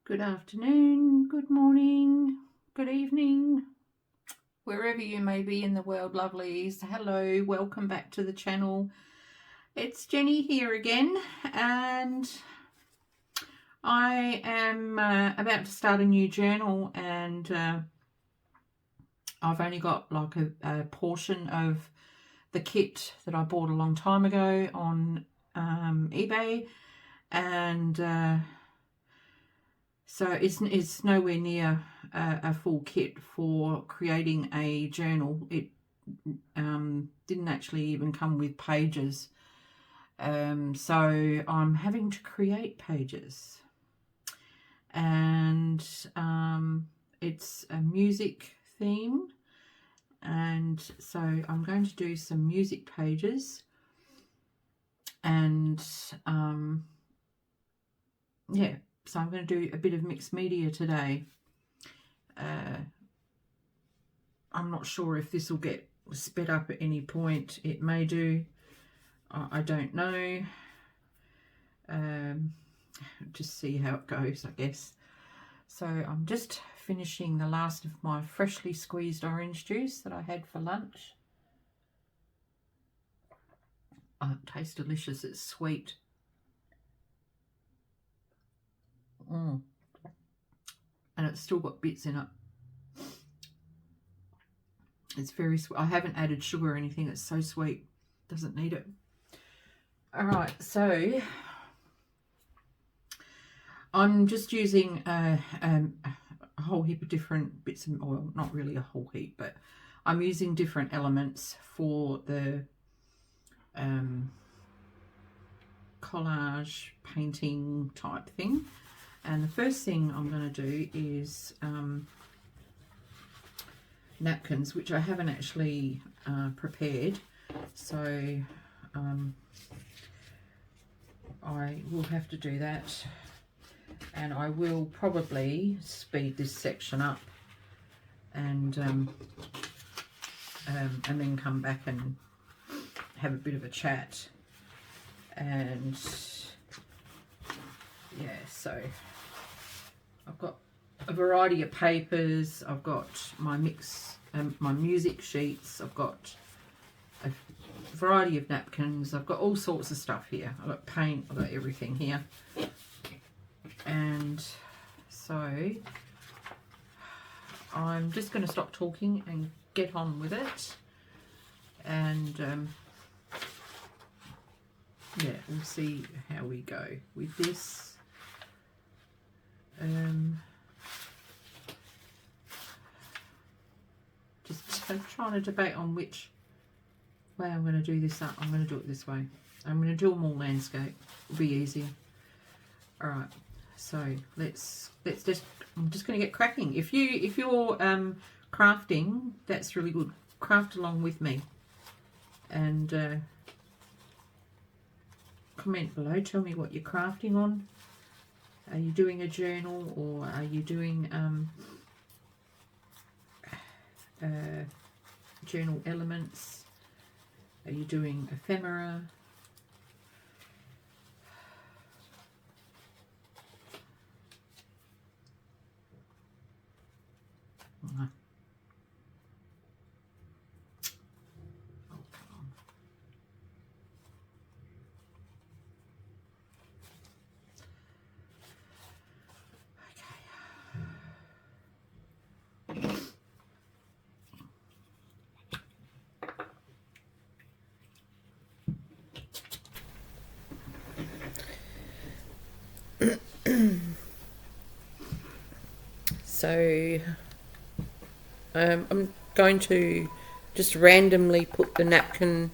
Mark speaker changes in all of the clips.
Speaker 1: Good afternoon, good morning, good evening, wherever you may be in the world, lovelies. Hello, welcome back to the channel. It's Jenny here again, and I am about to start a new journal, and I've only got like a portion of the kit that I bought a long time ago on eBay, and so it's nowhere near a full kit for creating a journal. It didn't actually even come with pages. So I'm having to create pages. And it's a music theme. And so I'm going to do some music pages. And yeah. So I'm going to do a bit of mixed media today. I'm not sure if this will get sped up at any point. It may do. I don't know. Just see how it goes, I guess. So I'm just finishing the last of my freshly squeezed orange juice that I had for lunch. Oh, it tastes delicious. It's sweet. And it's still got bits in it. It's very sweet. I haven't added sugar or anything. It's so sweet. Doesn't need it. All right, so I'm just using a whole heap of different bits of oil. Not really a whole heap, but I'm using different elements for the collage painting type thing. And the first thing I'm going to do is napkins, which I haven't actually prepared. So I will have to do that. And I will probably speed this section up and then come back and have a bit of a chat. And yeah, so I've got a variety of papers. I've got my my music sheets. I've got a variety of napkins. I've got all sorts of stuff here. I've got paint. I've got everything here. And so I'm just going to stop talking and get on with it. And yeah, we'll see how we go with this. Just trying to debate on which way I'm going to do this up. I'm going to do it this way. I'm going to do them all landscape. It'll be easier. All right. So let's just. I'm just going to get cracking. If you're crafting, that's really good. Craft along with me, and comment below. Tell me what you're crafting on. Are you doing a journal, or are you doing journal elements? Are you doing ephemera? So I'm going to just randomly put the napkin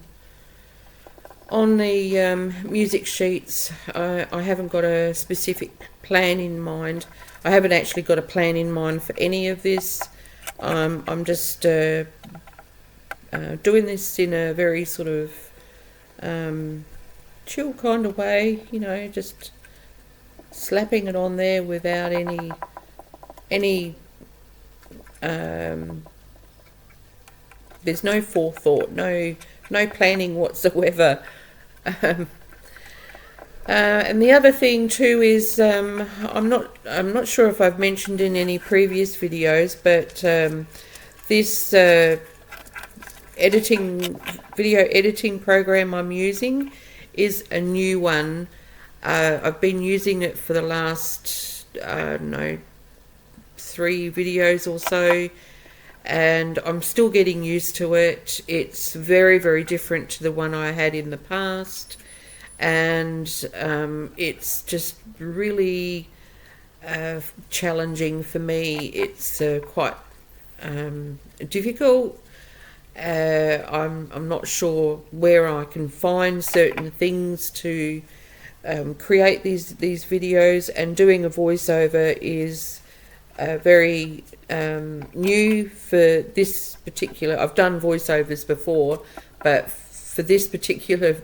Speaker 1: on the music sheets. I haven't got a specific plan in mind. I haven't actually got a plan in mind for any of this. I'm just doing this in a very sort of chill kind of way, you know, just slapping it on there without any there's no forethought, no planning whatsoever.
Speaker 2: And the other thing too is I'm not sure if I've mentioned in any previous videos, but this video editing program I'm using is a new one. I've been using it for the last I don't know 3 videos or so, and I'm still getting used to it. It's very, very different to the one I had in the past, and it's just really challenging for me. It's quite difficult. I'm not sure where I can find certain things to create these videos, and doing a voiceover is very new for this particular. I've done voiceovers before, but for this particular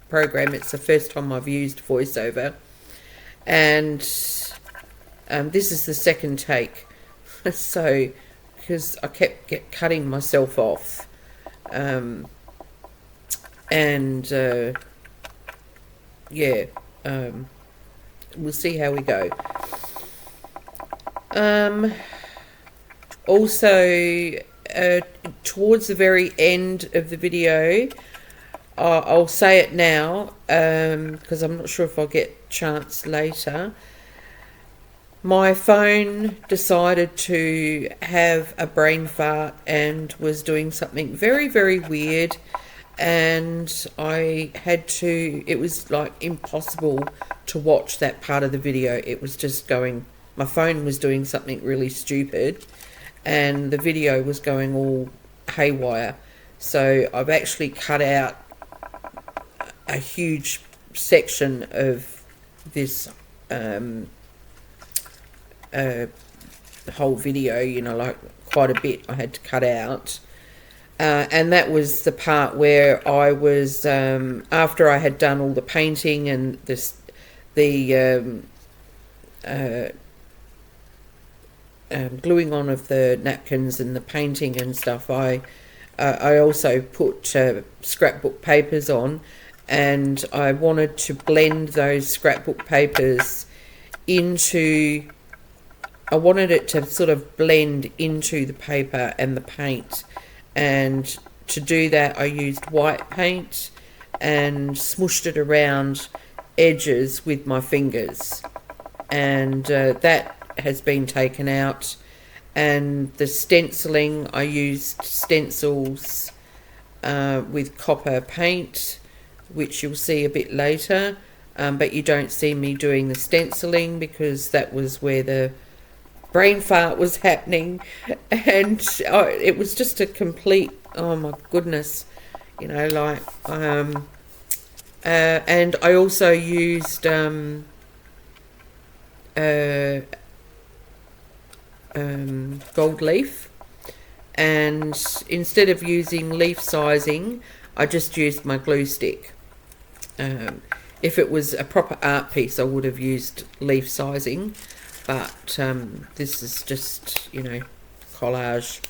Speaker 2: program, it's the first time I've used voiceover, and this is the second take. So, because I kept cutting myself off, and yeah, we'll see how we go. Also, towards the very end of the video, I'll say it now because I'm not sure if I'll get a chance later. My phone decided to have a brain fart and was doing something very, very weird, and I had to, it was like impossible to watch that part of the video. It was just going, my phone was doing something really stupid and the video was going all haywire. So I've actually cut out a huge section of this the whole video, you know, like quite a bit I had to cut out. And that was the part where I was, after I had done all the painting and the gluing on of the napkins and the painting and stuff, I also put scrapbook papers on, and I wanted to blend those scrapbook papers into, I wanted it to sort of blend into the paper and the paint. And to do that, I used white paint and smooshed it around edges with my fingers. And that has been taken out. And the stenciling, I used stencils with copper paint, which you'll see a bit later. But you don't see me doing the stenciling because that was where the brain fart was happening, and it was just a complete, oh my goodness, you know, like and I also used gold leaf, and instead of using leaf sizing, I just used my glue stick. If it was a proper art piece, I would have used leaf sizing, but this is just, you know, collage.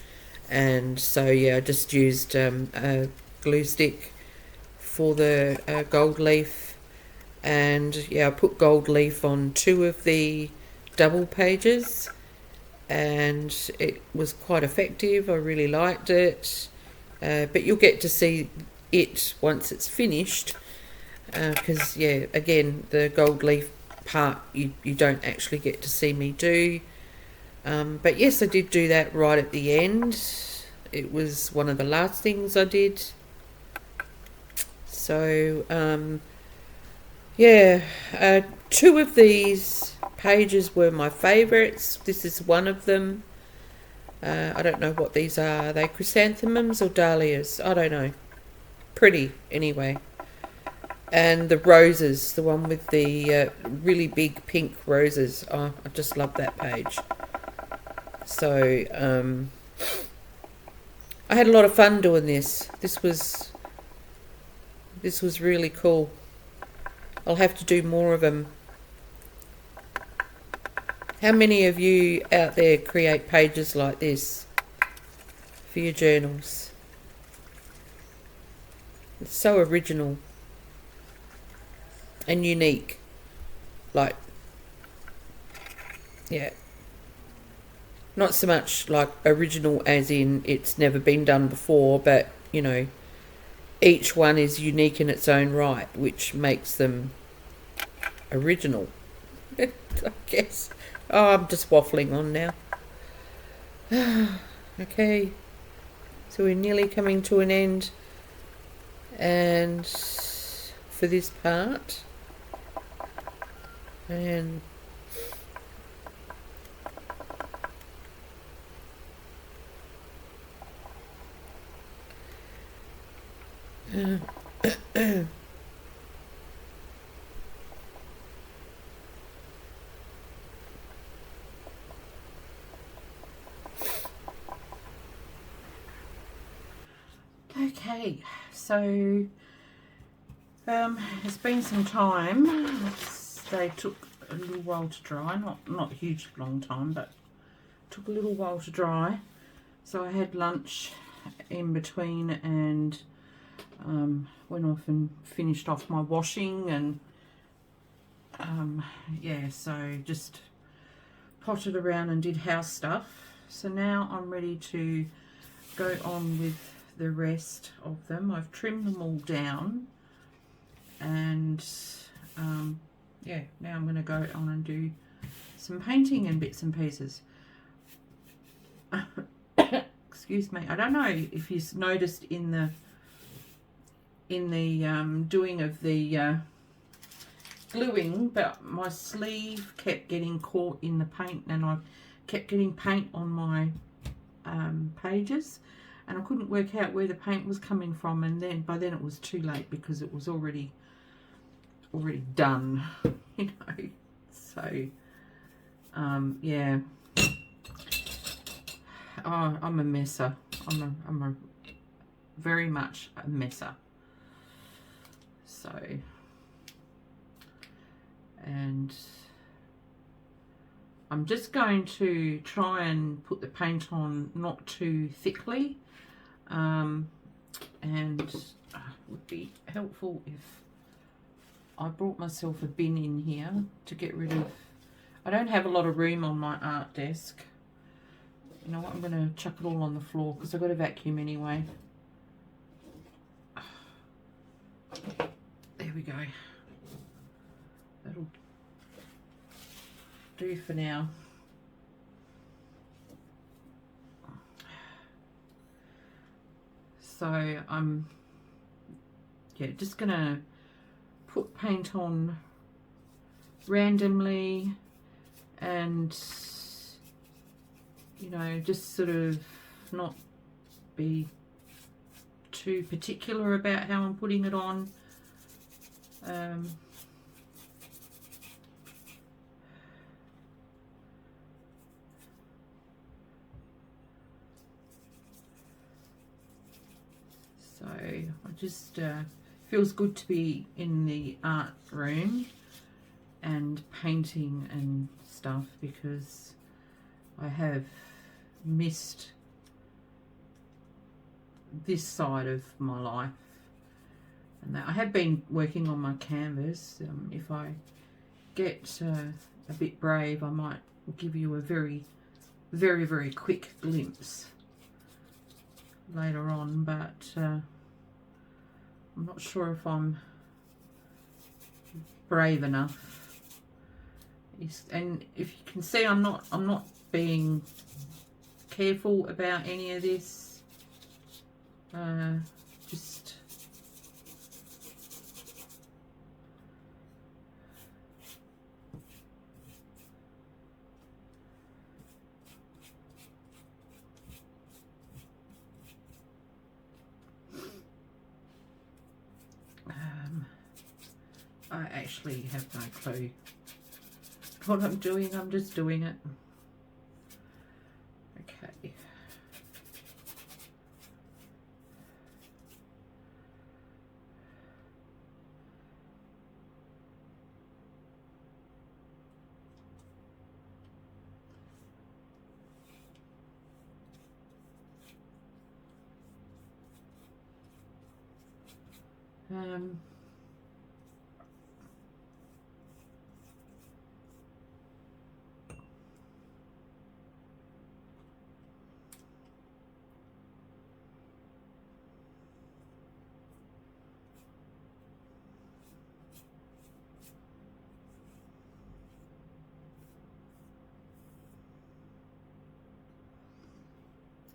Speaker 2: And so yeah, I just used a glue stick for the gold leaf, and yeah, I put gold leaf on 2 of the double pages, and it was quite effective. I really liked it, but you'll get to see it once it's finished, because yeah, again, the gold leaf part you don't actually get to see me do, but yes, I did do that right at the end. It was one of the last things I did. So yeah, 2 of these pages were my favorites. This is one of them. I don't know what these are. Are they chrysanthemums or dahlias? I don't know. Pretty anyway. And the roses, the one with the really big pink roses. Oh, I just love that page. So I had a lot of fun doing this. This was really cool. I'll have to do more of them. How many of you out there create pages like this for your journals? It's so original. and unique. Like, yeah. Not so much like original as in it's never been done before, but, you know, each one is unique in its own right, which makes them original, I guess. Oh, I'm just waffling on now. Okay, so we're nearly coming to an end, and for this part, and
Speaker 1: Okay, so it's been some time. They took a little while to dry, not a huge long time, but took a little while to dry. So I had lunch in between and went off and finished off my washing, and yeah, so just potted around and did house stuff. So now I'm ready to go on with the rest of them. I've trimmed them all down, and yeah, now I'm going to go on and do some painting and bits and pieces. Excuse me. I don't know if you've noticed in the doing of the gluing, but my sleeve kept getting caught in the paint, and I kept getting paint on my pages, and I couldn't work out where the paint was coming from, and then by then it was too late because it was already done, you know. So yeah, oh, I'm a messer. I'm a very much a messer. So, and I'm just going to try and put the paint on not too thickly, and it would be helpful if I brought myself a bin in here to get rid of. I don't have a lot of room on my art desk. You know what, I'm going to chuck it all on the floor because I've got a vacuum anyway. There we go. That'll do for now. So I'm just gonna put paint on randomly, and you know, just sort of not be too particular about how I'm putting it on. So I just feels good to be in the art room and painting and stuff, because I have missed this side of my life, and that I have been working on my canvas. If I get a bit brave, I might give you a very quick glimpse later on, but I'm not sure if I'm brave enough. And if you can see, I'm not being careful about any of this. Just I actually have no clue what I'm doing. I'm just doing it. Okay.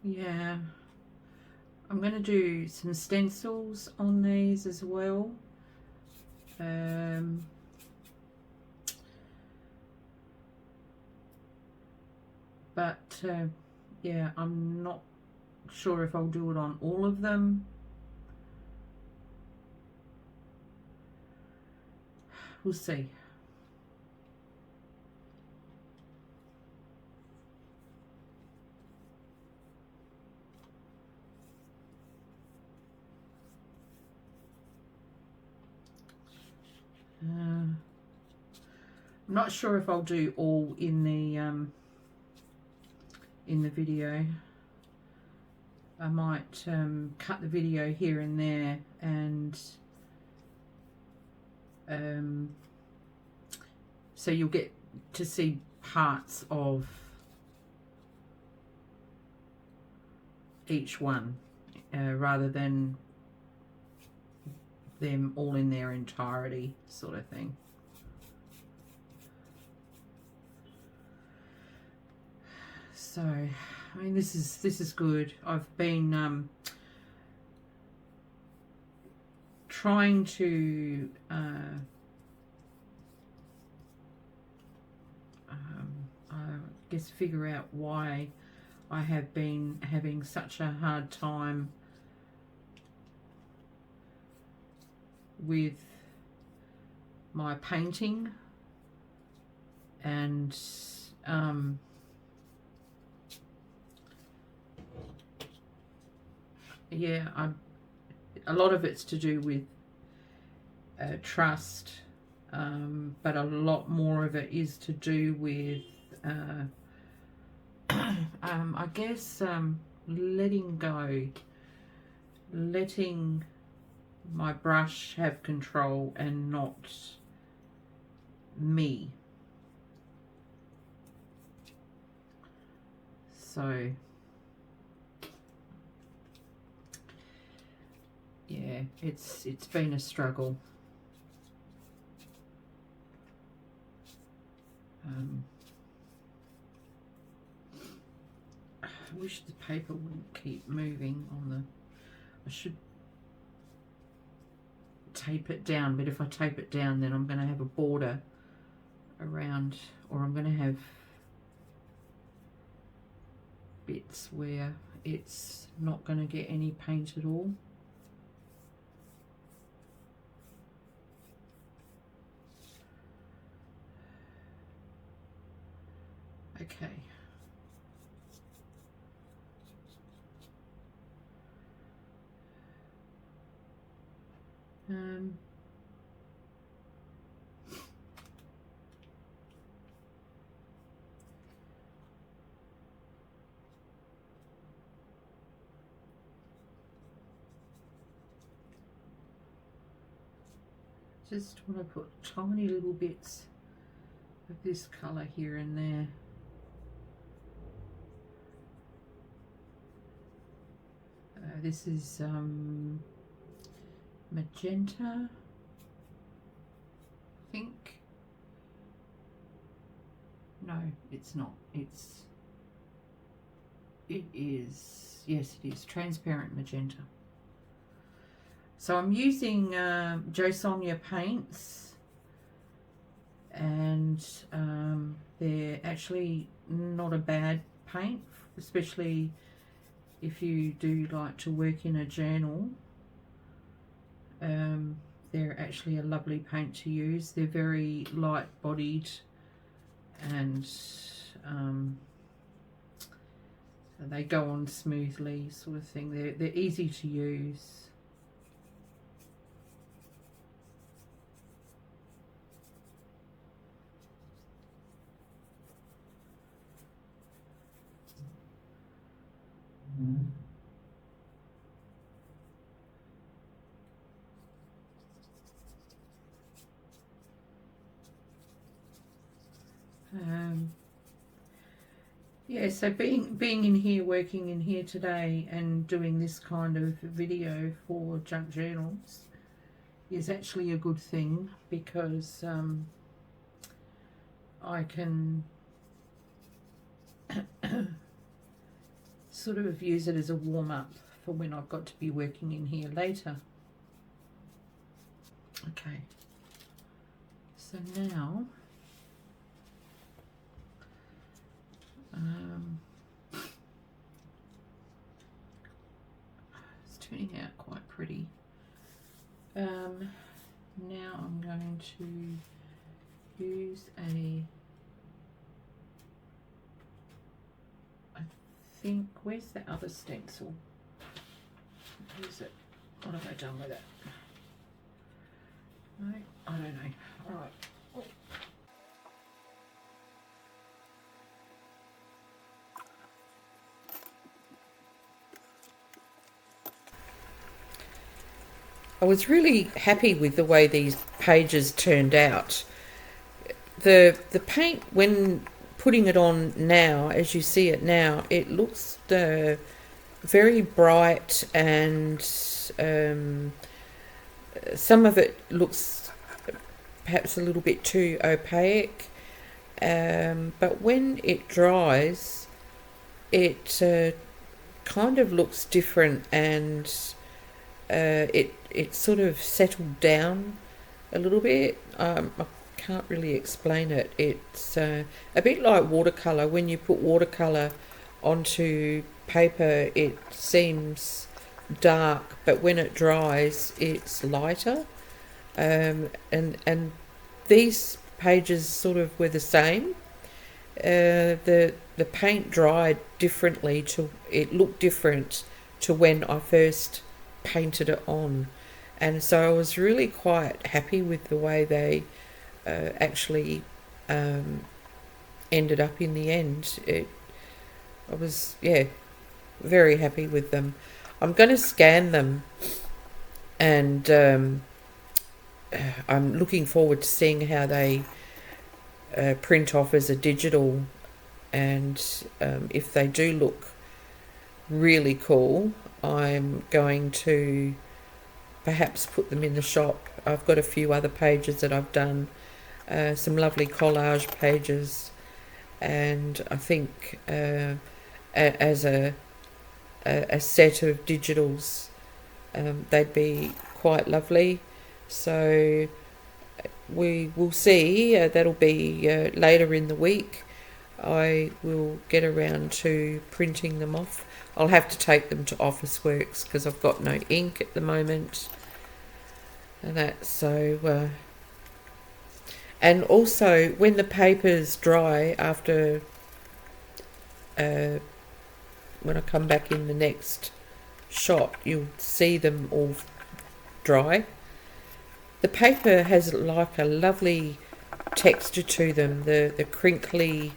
Speaker 1: yeah, I'm going to do some stencils on these as well. But yeah, I'm not sure if I'll do it on all of them. We'll see. I'm not sure if I'll do all in the video. I might cut the video here and there, and so you'll get to see parts of each one rather than them all in their entirety, sort of thing. So, I mean, this is good. I've been trying to I guess figure out why I have been having such a hard time with my painting, and yeah, a lot of it's to do with trust, but a lot more of it is to do with I guess letting go, letting my brush have control and not me. So yeah, it's been a struggle. I wish the paper wouldn't keep moving on the... I should tape it down, but if I tape it down, then I'm going to have a border around, or I'm going to have bits where it's not going to get any paint at all. Okay. Just want to put tiny little bits of this colour here and there. This is magenta, I think. No, it's not. It is, yes, it is transparent magenta. So I'm using Jo Sonja paints, and they're actually not a bad paint, especially if you do like to work in a journal. They're actually a lovely paint to use. They're very light bodied, and they go on smoothly, sort of thing. They're easy to use. Yeah, so being in here, working in here today and doing this kind of video for junk journals is actually a good thing, because I can sort of use it as a warm-up for when I've got to be working in here later. Okay, so now it's turning out quite pretty. Now I'm going to use I think, where's the other stencil? Where's it? What have I done with it? No, I don't know. All right.
Speaker 2: I was really happy with the way these pages turned out. The paint, when putting it on now, as you see it now, it looks very bright, and some of it looks perhaps a little bit too opaque, but when it dries it kind of looks different, and it sort of settled down a little bit. I can't really explain it. It's a bit like watercolour. When you put watercolour onto paper it seems dark, but when it dries it's lighter, and these pages sort of were the same. The paint dried differently, to it looked different to when I first painted it on, and so I was really quite happy with the way they actually ended up in the end. I was very happy with them. I'm going to scan them, and I'm looking forward to seeing how they print off as a digital, and if they do look really cool, I'm going to perhaps put them in the shop. I've got a few other pages that I've done, some lovely collage pages, and I think as a set of digitals they'd be quite lovely. So we will see. That'll be later in the week. I will get around to printing them off. I'll have to take them to Officeworks because I've got no ink at the moment, and that. So and also when the paper's dry, after when I come back in the next shot, you'll see them all dry. The paper has like a lovely texture to them, the crinkly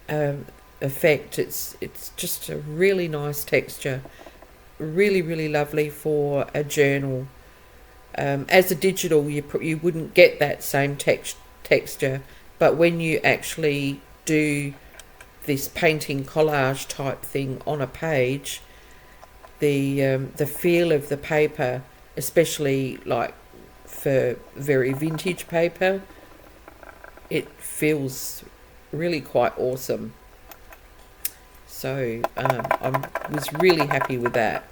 Speaker 2: effect. It's just a really nice texture, really lovely for a journal. As a digital you wouldn't get that same texture, but when you actually do this painting collage type thing on a page, the feel of the paper, especially like for very vintage paper, it feels really quite awesome. So I was really happy with that.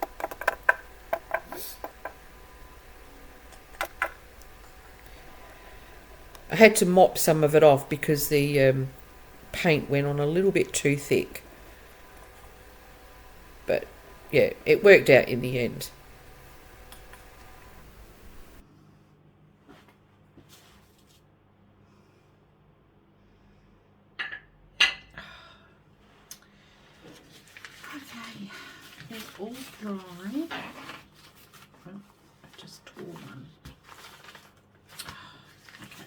Speaker 2: I had to mop some of it off because the paint went on a little bit too thick, but yeah, it worked out in the end.
Speaker 1: Okay, they're all dry. Oh, I just tore one. Okay.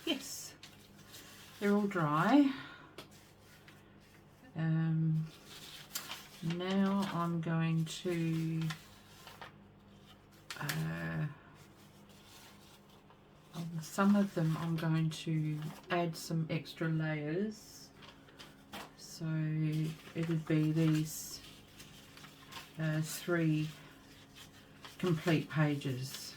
Speaker 1: Yes, they're all dry. Now I'm going to on some of them I'm going to add some extra layers. So it would be these 3 complete pages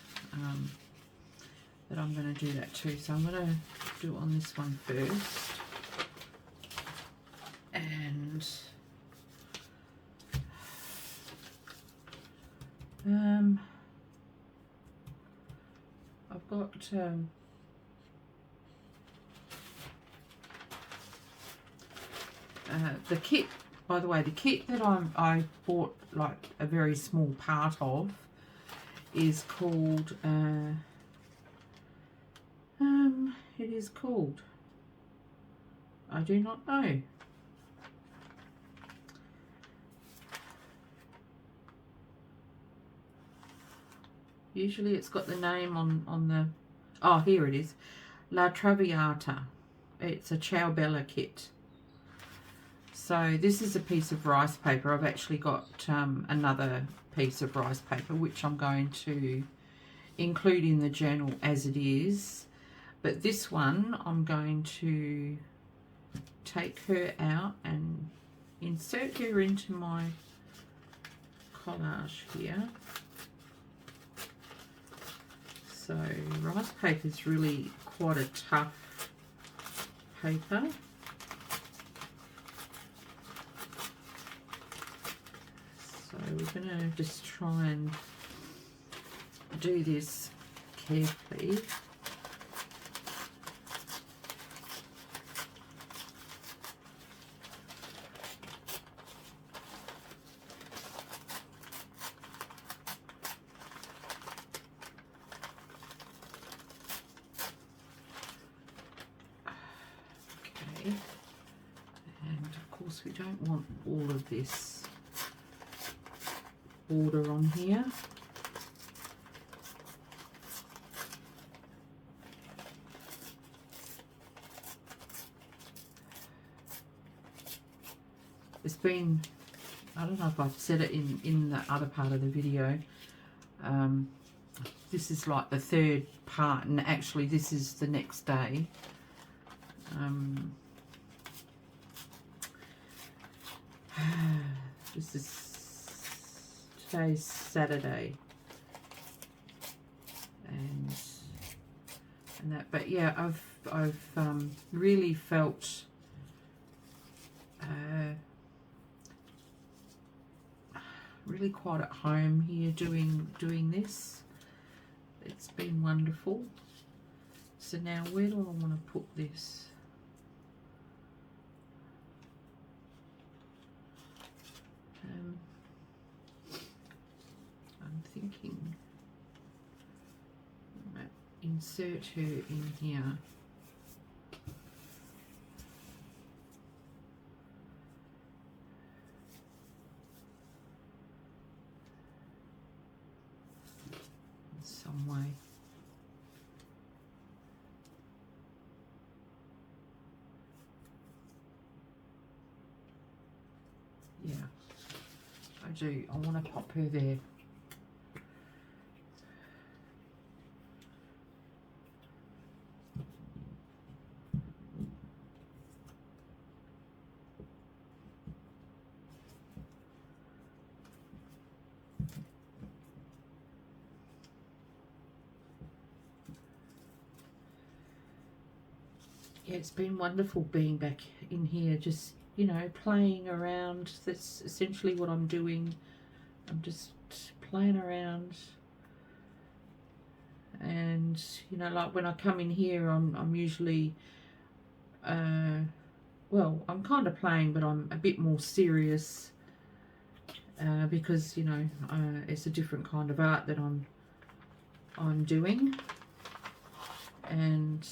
Speaker 1: that I'm going to do that too. So I'm going to do it on this one first, and I've got the kit. By the way, the kit that I bought like a very small part of is called it is called, I do not know. Usually it's got the name on the, oh, here it is, La Traviata. It's a Ciao Bella kit. So this is a piece of rice paper. I've actually got another piece of rice paper which I'm going to include in the journal as it is. But this one I'm going to take her out and insert her into my collage here. So rice paper is really quite a tough paper. So we're going to just try and do this carefully. And of course we don't want all of this border on here. It's been, I don't know if I've said it in the other part of the video, this is like the third part, and actually this is the next day. This is, today's Saturday, and that, but yeah, I've really felt really quite at home here doing this. It's been wonderful. So now where do I want to put this? I'm thinking I might insert her in here. In some way. Yeah, I do. I want to pop her there. Yeah, it's been wonderful being back in here, just, you know, playing around. That's essentially what I'm doing. I'm just playing around, and you know, like when I come in here, I'm usually well, I'm kind of playing, but I'm a bit more serious because, you know, it's a different kind of art that I'm doing, and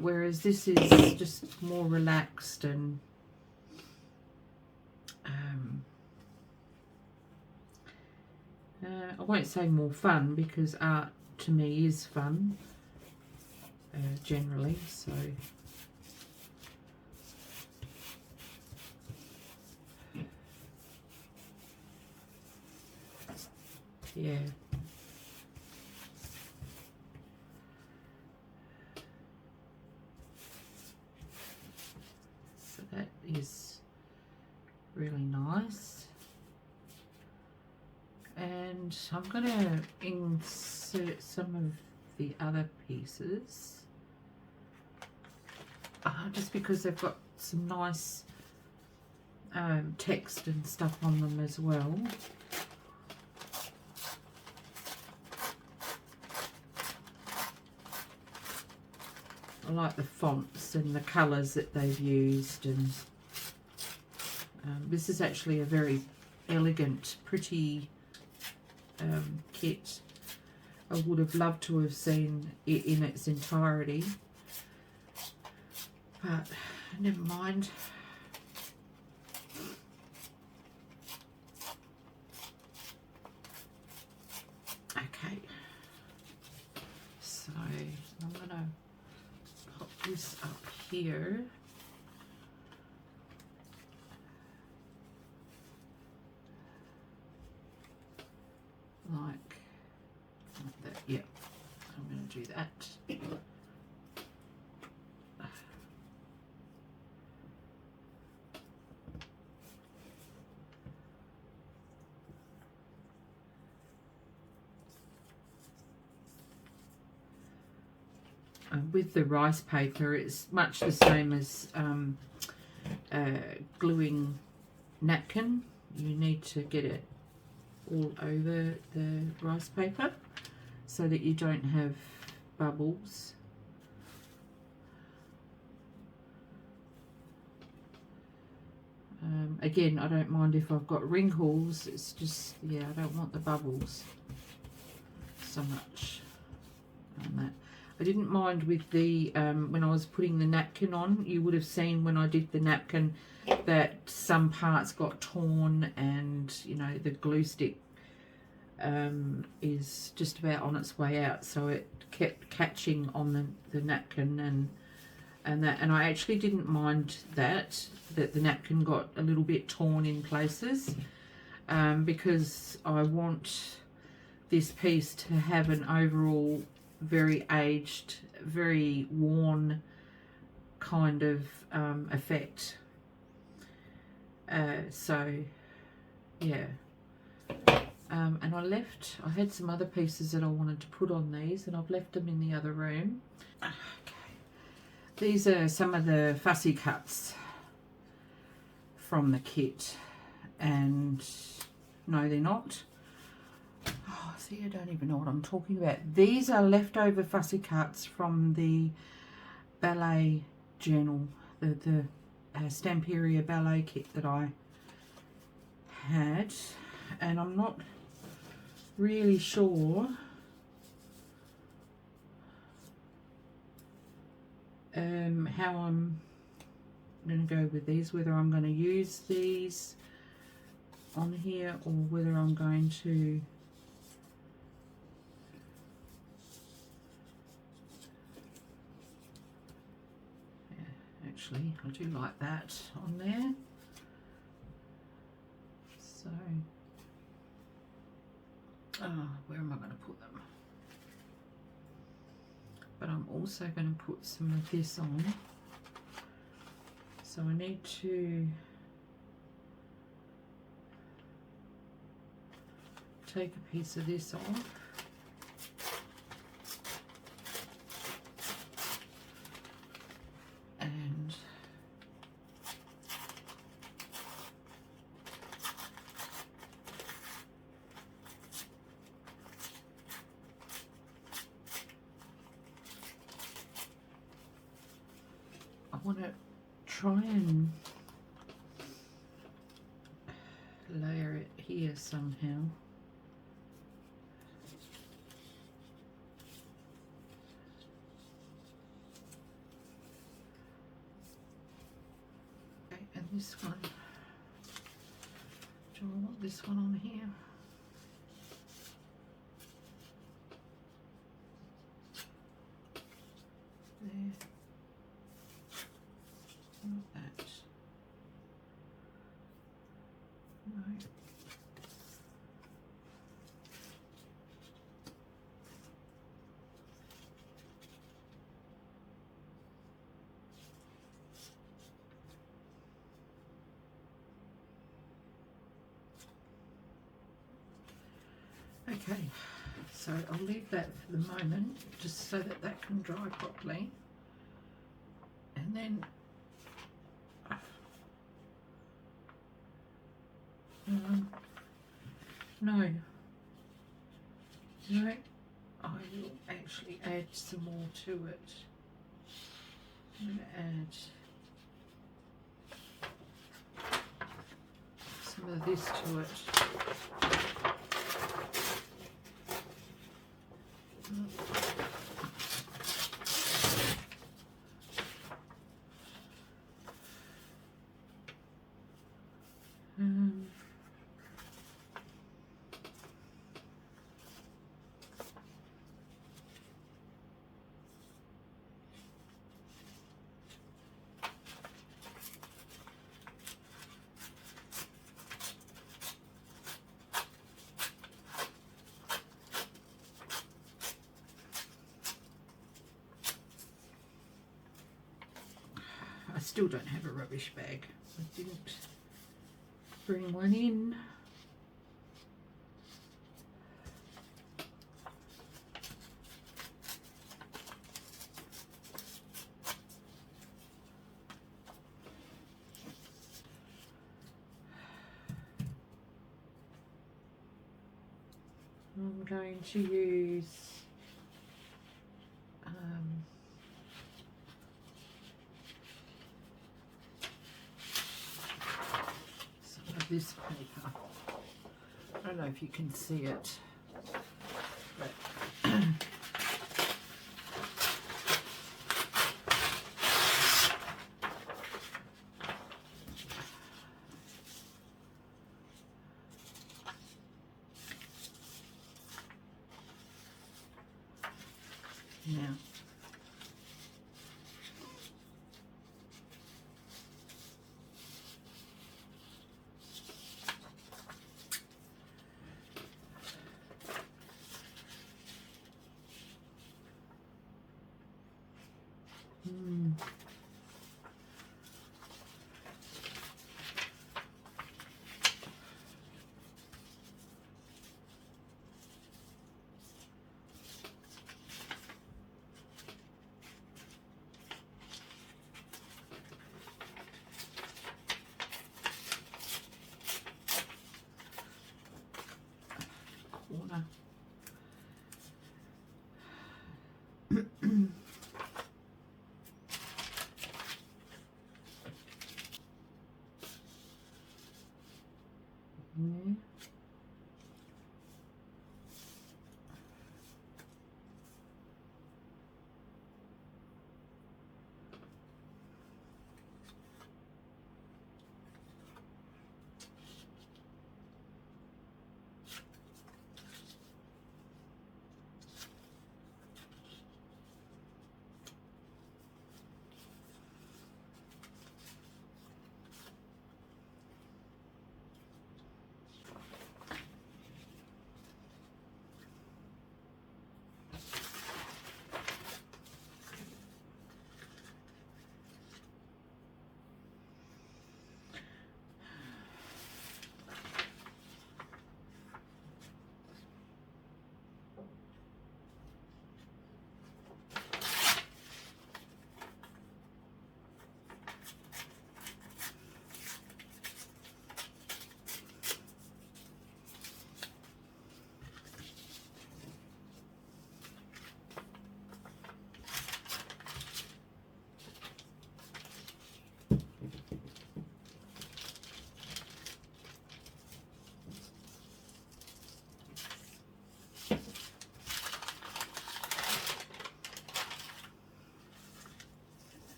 Speaker 1: whereas this is just more relaxed and I won't say more fun, because art to me is fun generally, so yeah. So that is really nice. And I'm going to insert some of the other pieces just because they've got some nice text and stuff on them as well. like the fonts and the colours that they've used, and this is actually a very elegant, pretty kit. I would have loved to have seen it in its entirety, but never mind. Okay, so I'm going to pop this up here. Like that, yeah. I'm going to do that. With the rice paper, it's much the same as gluing napkin. You need to get it all over the rice paper so that you don't have bubbles. Again, I don't mind if I've got wrinkles, it's just, yeah, I don't want the bubbles so much on that. I didn't mind with the, when I was putting the napkin on, you would have seen when I did the napkin that some parts got torn, and, you know, the glue stick is just about on its way out, so it kept catching on the napkin, and I actually didn't mind that the napkin got a little bit torn in places, because I want this piece to have an overall very aged, very worn kind of effect. So yeah, and I had some other pieces that I wanted to put on these, and I've left them in the other room. Okay, these are some of the fussy cuts from the kit, and no, they're not. Oh, see, I don't even know what I'm talking about. These are leftover fussy cuts from the ballet journal, the Stamperia ballet kit that I had, and I'm not really sure how I'm going to go with these, whether I'm going to use these on here or whether I'm going to actually, I do like that on there. So, where am I going to put them? But I'm also going to put some of this on. So I need to take a piece of this off. And I want to try and layer it here somehow. Okay, and this one, do I want this one on here? There. Not that. No. Okay, so I'll leave that for the moment, just so that that can dry properly, and then no, I will actually add some more to it. I'm going to add some of this to it. I still don't have a rubbish bag. I didn't bring one in. I'm going to use some of this paper. I don't know if you can see it, but now corner. Yeah.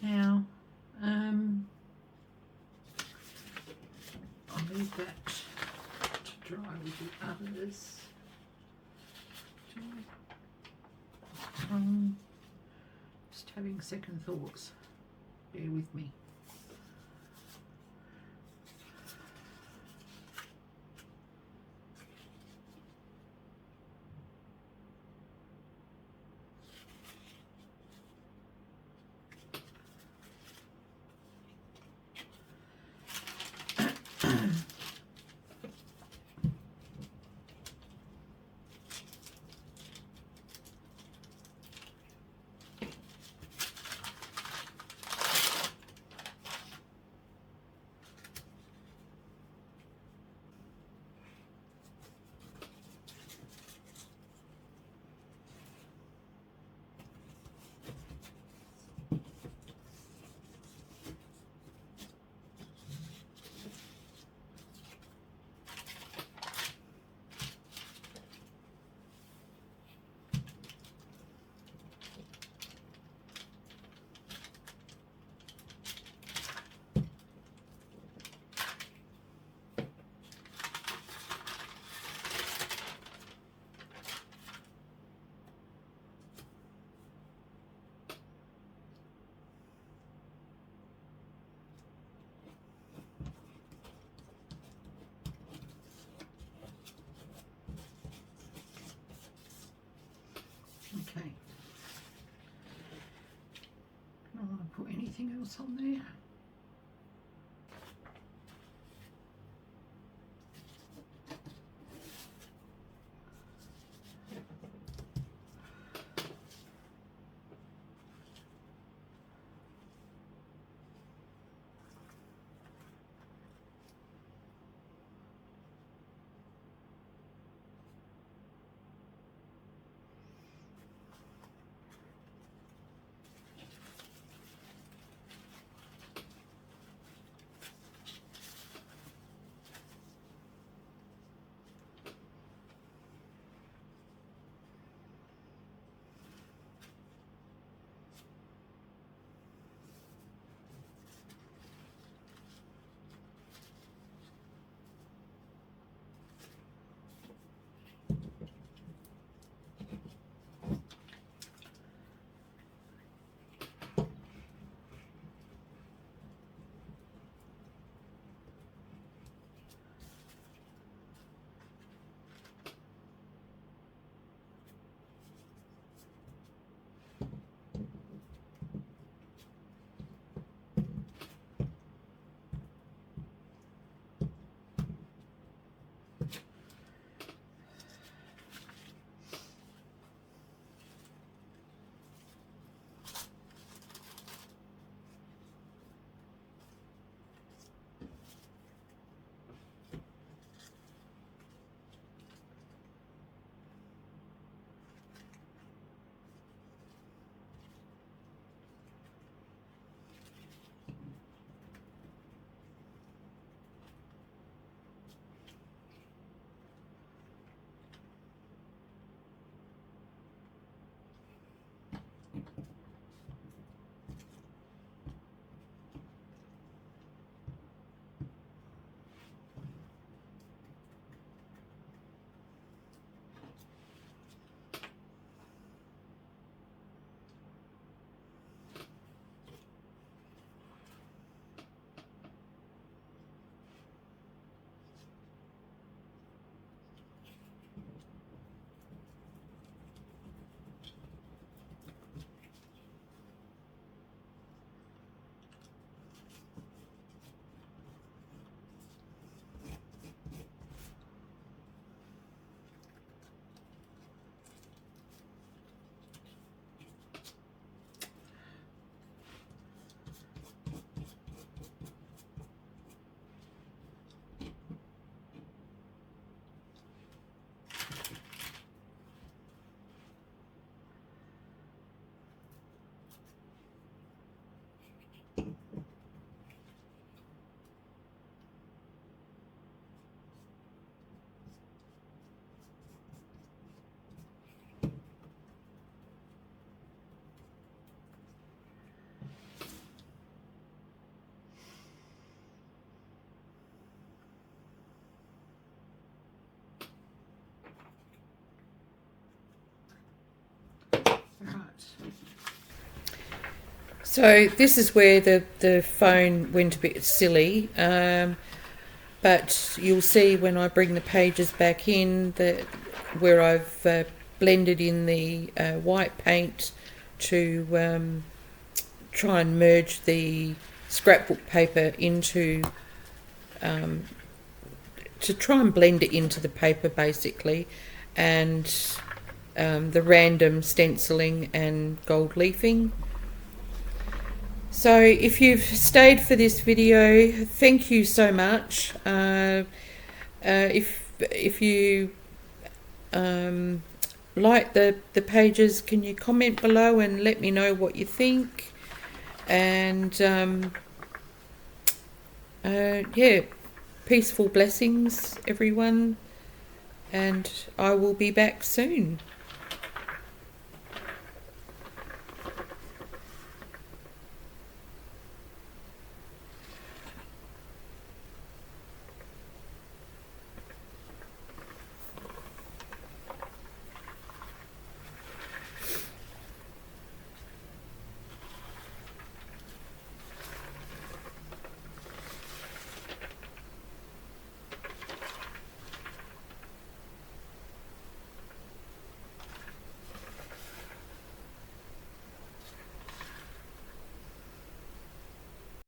Speaker 1: Now, I'll leave that to dry with the others. Just having second thoughts. Bear with me. Okay. I don't want to put anything else on there.
Speaker 2: So this is where the phone went a bit silly, but you'll see when I bring the pages back in that where I've blended in the white paint to try and merge the scrapbook paper into to try and blend it into the paper basically, and the random stenciling and gold leafing. So if you've stayed for this video, thank you so much. If you like the pages, can you comment below and let me know what you think? And yeah, peaceful blessings everyone, and I will be back soon.